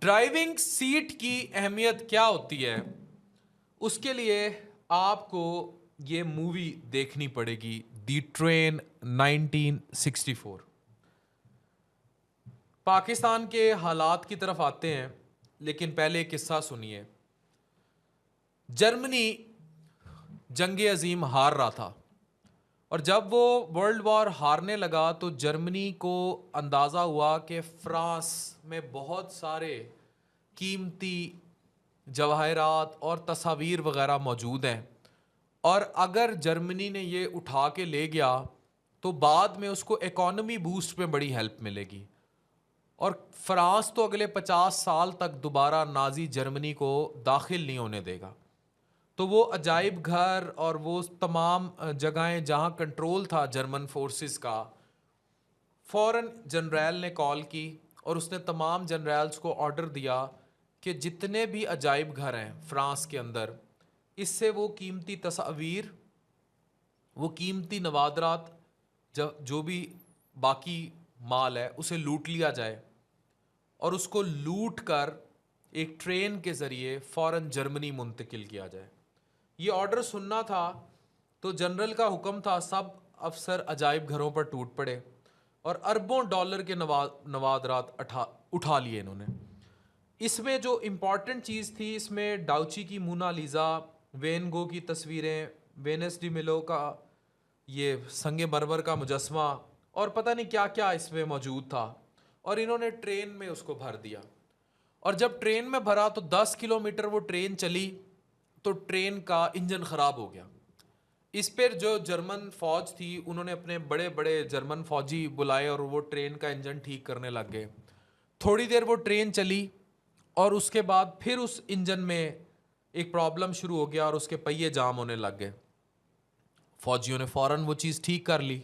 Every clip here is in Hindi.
ड्राइविंग सीट की अहमियत क्या होती है, उसके लिए आपको ये मूवी देखनी पड़ेगी, दी ट्रेन 1964। पाकिस्तान के हालात की तरफ आते हैं, लेकिन पहले एक किस्सा सुनिए। जर्मनी जंग अजीम हार रहा था, और जब वो वर्ल्ड वॉर हारने लगा तो जर्मनी को अंदाज़ा हुआ कि फ्रांस में बहुत सारे कीमती जवाहरात और तस्वीर वगैरह मौजूद हैं, और अगर जर्मनी ने ये उठा के ले गया तो बाद में उसको इकॉनमी बूस्ट में बड़ी हेल्प मिलेगी, और फ्रांस तो अगले 50 साल तक दोबारा नाजी जर्मनी को दाखिल नहीं होने देगा। तो वो अजाइब घर और वो तमाम जगहें जहाँ कंट्रोल था जर्मन फोर्सेस का, फ़ौरन जनरल ने कॉल की और उसने तमाम जनरल्स को ऑर्डर दिया कि जितने भी अजाइब घर हैं फ्रांस के अंदर, इससे वो कीमती तस्वीर, वो कीमती नवादरात, जो भी बाकी माल है, उसे लूट लिया जाए और उसको लूट कर एक ट्रेन के ज़रिए फ़ौरन जर्मनी मुंतकिल किया जाए। ये ऑर्डर सुनना था तो जनरल का हुक्म था, सब अफसर अजाइब घरों पर टूट पड़े और अरबों डॉलर के नवादरात उठा लिए इन्होंने। इसमें जो इम्पॉर्टेंट चीज़ थी, इसमें डाउची की मोनालिसा, वेन गो की तस्वीरें, वेनस डी मिलो का ये संगे मरमर का मुजस्मा और पता नहीं क्या क्या इसमें मौजूद था, और इन्होंने ट्रेन में उसको भर दिया। और जब ट्रेन में भरा तो 10 किलोमीटर वो ट्रेन चली तो ट्रेन का इंजन ख़राब हो गया। इस पर जो जर्मन फ़ौज थी उन्होंने अपने बड़े बड़े जर्मन फ़ौजी बुलाए और वो ट्रेन का इंजन ठीक करने लग गए। थोड़ी देर वो ट्रेन चली और उसके बाद फिर उस इंजन में एक प्रॉब्लम शुरू हो गया और उसके पहिए जाम होने लग गए। फ़ौजियों ने फ़ौरन वो चीज़ ठीक कर ली।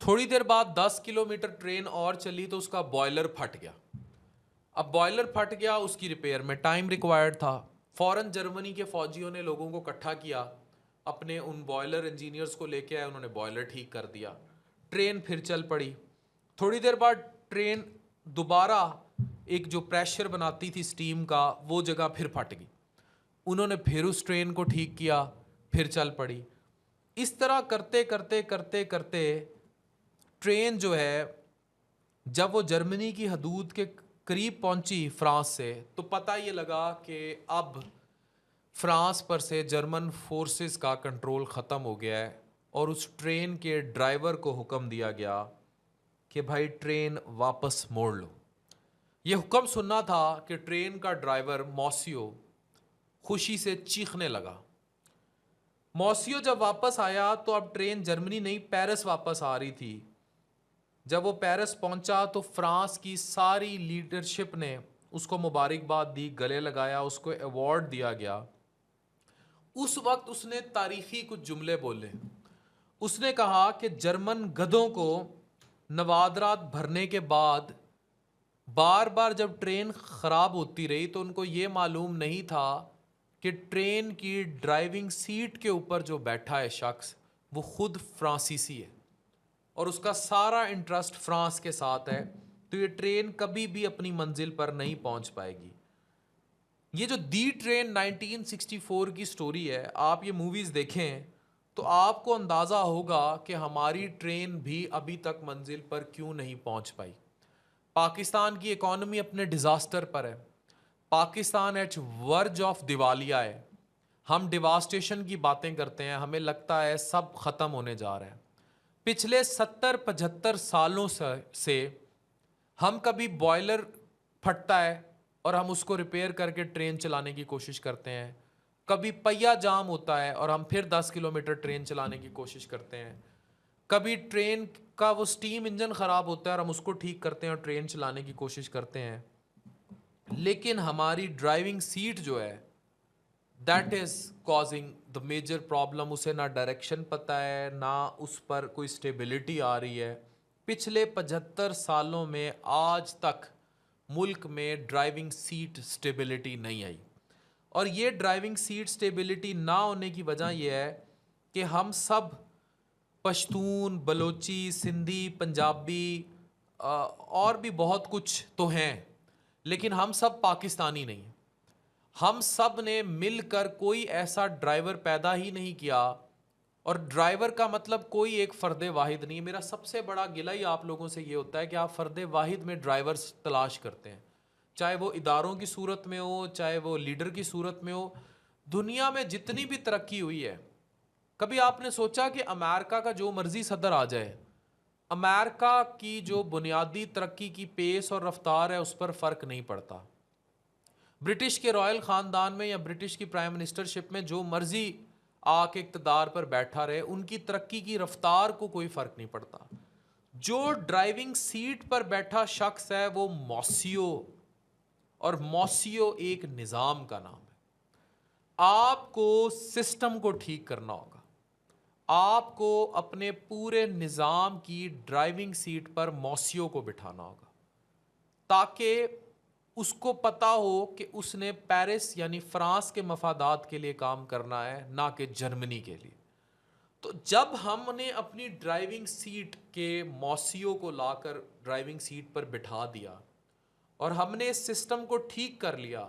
थोड़ी देर बाद 10 किलोमीटर ट्रेन और चली तो उसका बॉयलर फट गया। अब बॉयलर फट गया, उसकी रिपेयर में टाइम रिक्वायर्ड था। फ़ौरन जर्मनी के फ़ौजियों ने लोगों को इकट्ठा किया, अपने उन बॉयलर इंजीनियर्स को लेके आए, उन्होंने बॉयलर ठीक कर दिया। ट्रेन फिर चल पड़ी। थोड़ी देर बाद ट्रेन दोबारा एक जो प्रेशर बनाती थी स्टीम का, वो जगह फिर फट गई। उन्होंने फिर उस ट्रेन को ठीक किया, फिर चल पड़ी। इस तरह करते करते करते करते ट्रेन जो है, जब वो जर्मनी की हदूद के करीब पहुंची फ्रांस से, तो पता ये लगा कि अब फ्रांस पर से जर्मन फोर्सेस का कंट्रोल ख़त्म हो गया है, और उस ट्रेन के ड्राइवर को हुक्म दिया गया कि भाई ट्रेन वापस मोड़ लो। ये हुक्म सुनना था कि ट्रेन का ड्राइवर मौसियो खुशी से चीखने लगा। मौसियो जब वापस आया तो अब ट्रेन जर्मनी नहीं, पेरिस वापस आ रही थी। जब वो पेरिस पहुंचा तो फ्रांस की सारी लीडरशिप ने उसको मुबारकबाद दी, गले लगाया, उसको अवार्ड दिया गया। उस वक्त उसने तारीखी कुछ जुमले बोले। उसने कहा कि जर्मन गधों को नवादरात भरने के बाद बार बार जब ट्रेन ख़राब होती रही तो उनको ये मालूम नहीं था कि ट्रेन की ड्राइविंग सीट के ऊपर जो बैठा है शख्स, वो खुद फ्रांसीसी है और उसका सारा इंटरेस्ट फ्रांस के साथ है, तो ये ट्रेन कभी भी अपनी मंजिल पर नहीं पहुंच पाएगी। ये जो दी ट्रेन 1964 की स्टोरी है, आप ये मूवीज़ देखें तो आपको अंदाज़ा होगा कि हमारी ट्रेन भी अभी तक मंजिल पर क्यों नहीं पहुंच पाई। पाकिस्तान की इकॉनमी अपने डिज़ास्टर पर है। पाकिस्तान एट वर्ज ऑफ दिवालिया है। हम डिवास्टेशन की बातें करते हैं, हमें लगता है सब ख़त्म होने जा रहा है। पिछले 70-75 सालों से हम कभी बॉयलर फटता है और हम उसको रिपेयर करके ट्रेन चलाने की कोशिश करते हैं, कभी पहिया जाम होता है और हम फिर 10 किलोमीटर ट्रेन चलाने की कोशिश करते हैं, कभी ट्रेन का वो स्टीम इंजन ख़राब होता है और हम उसको ठीक करते हैं और ट्रेन चलाने की कोशिश करते हैं। लेकिन हमारी ड्राइविंग सीट जो है, that is causing the major problem. उसे ना डायरेक्शन पता है, ना उस पर कोई स्टेबिलिटी आ रही है। पिछले 75 सालों में आज तक मुल्क में ड्राइविंग सीट स्टेबिलिटी नहीं आई, और ये ड्राइविंग सीट स्टेबिलिटी ना होने की वजह यह है कि हम सब पश्तून, बलोची, सिंधी, पंजाबी और भी बहुत कुछ तो हैं, लेकिन हम सब पाकिस्तानी नहीं हैं। हम सब ने मिलकर कोई ऐसा ड्राइवर पैदा ही नहीं किया, और ड्राइवर का मतलब कोई एक फ़र्द वाहिद नहीं है। मेरा सबसे बड़ा गिला ही आप लोगों से ये होता है कि आप फ़र्द वाहिद में ड्राइवर्स तलाश करते हैं, चाहे वो इदारों की सूरत में हो, चाहे वो लीडर की सूरत में हो। दुनिया में जितनी भी तरक्की हुई है, कभी आपने सोचा कि अमेरिका का जो मर्जी सदर आ जाए, अमेरिका की जो बुनियादी तरक्की की पेस और रफ्तार है उस पर फ़र्क नहीं पड़ता। ब्रिटिश के रॉयल ख़ानदान में या ब्रिटिश की प्राइम मिनिस्टरशिप में जो मर्जी आके इक़्तिदार पर बैठा रहे, उनकी तरक्की की रफ्तार को कोई फ़र्क नहीं पड़ता। जो ड्राइविंग सीट पर बैठा शख्स है वो मौसियो, और मौसियो एक निज़ाम का नाम है। आपको सिस्टम को ठीक करना होगा। आपको अपने पूरे निज़ाम की ड्राइविंग सीट पर मौसियो को बिठाना होगा, ताकि उसको पता हो कि उसने पेरिस यानी फ्रांस के मफादात के लिए काम करना है, ना कि जर्मनी के लिए। तो जब हमने अपनी ड्राइविंग सीट के मौसियो को लाकर ड्राइविंग सीट पर बिठा दिया और हमने इस सिस्टम को ठीक कर लिया,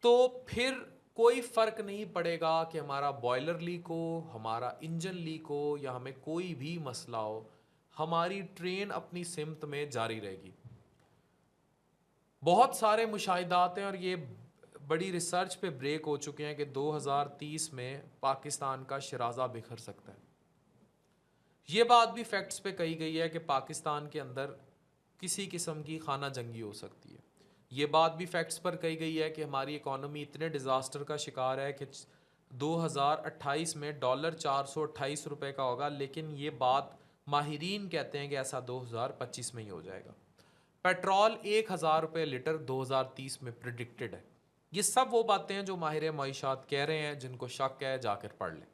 तो फिर कोई फ़र्क नहीं पड़ेगा कि हमारा बॉयलर लीक हो, हमारा इंजन लीक हो, या हमें कोई भी मसला हो, हमारी ट्रेन अपनी सिमत में जारी रहेगी। बहुत सारे मुशाहिदात हैं और ये बड़ी रिसर्च पे ब्रेक हो चुके हैं कि 2030 में पाकिस्तान का शराजा बिखर सकता है। ये बात भी फैक्ट्स पे कही गई है कि पाकिस्तान के अंदर किसी किस्म की खाना जंगी हो सकती है। ये बात भी फैक्ट्स पर कही गई है कि हमारी इकॉनमी इतने डिज़ास्टर का शिकार है कि 2028 में डॉलर 428 रुपए का होगा, लेकिन ये बात माहिरीन कहते हैं कि ऐसा 2025 में ही हो जाएगा। पेट्रोल 1000 रुपये लीटर 2030 में प्रिडिक्टेड है। ये सब वो बातें हैं जो माहिर मईशात कह रहे हैं, जिनको शक है जाकर पढ़ लें।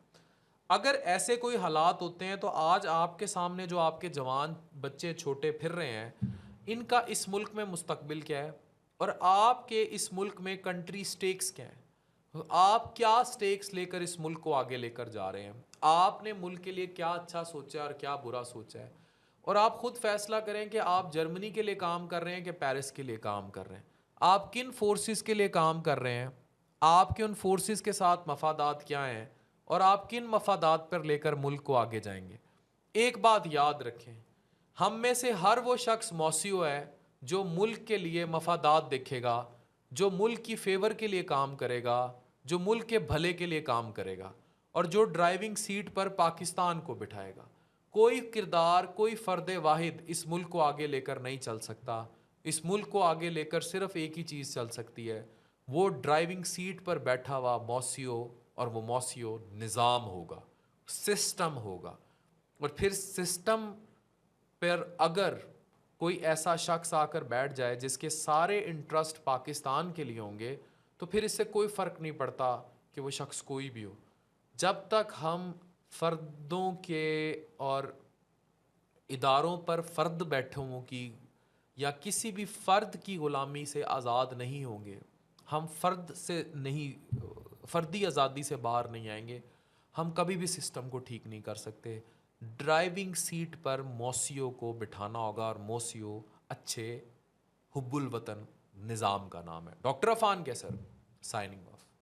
अगर ऐसे कोई हालात होते हैं तो आज आपके सामने जो आपके जवान बच्चे छोटे फिर रहे हैं, इनका इस मुल्क में मुस्तकबिल क्या है, और आपके इस मुल्क में कंट्री स्टेक्स क्या हैं। आप क्या स्टेक्स लेकर इस मुल्क को आगे लेकर जा रहे हैं, आपने मुल्क के लिए क्या अच्छा सोचा है और क्या बुरा सोचा है, और आप खुद फैसला करें कि आप जर्मनी के लिए काम कर रहे हैं कि पेरिस के लिए काम कर रहे हैं, आप किन फोर्सेस के लिए काम कर रहे हैं, आपके उन फोर्सेस के साथ मफादात क्या हैं, और आप किन मफादात पर लेकर मुल्क को आगे जाएंगे। एक बात याद रखें, हम में से हर वो शख्स मौसियो है जो मुल्क के लिए मफादात देखेगा, जो मुल्क की फेवर के लिए काम करेगा, जो मुल्क के भले के लिए काम करेगा, और जो ड्राइविंग सीट पर पाकिस्तान को बिठाएगा। कोई किरदार, कोई फ़र्द वाहिद इस मुल्क को आगे लेकर नहीं चल सकता। इस मुल्क को आगे लेकर सिर्फ एक ही चीज़ चल सकती है, वो ड्राइविंग सीट पर बैठा हुआ मौसियो, और वो मौसियो निज़ाम होगा, सिस्टम होगा। और फिर सिस्टम पर अगर कोई ऐसा शख्स आकर बैठ जाए जिसके सारे इंटरेस्ट पाकिस्तान के लिए होंगे, तो फिर इससे कोई फ़र्क नहीं पड़ता कि वो शख्स कोई भी हो। जब तक हम फ़र्दों के और इदारों पर फ़र्द बैठों की या किसी भी फ़र्द की ग़ुलामी से आज़ाद नहीं होंगे, हम फ़र्द से नहीं, फ़र्दी आज़ादी से बाहर नहीं आएंगे, हम कभी भी सिस्टम को ठीक नहीं कर सकते। ड्राइविंग सीट पर मौसियो को बिठाना होगा, और मौसियो अच्छे हुब्बुल वतन निज़ाम का नाम है। डॉक्टर अफान कैसर, साइनिंग ऑफ।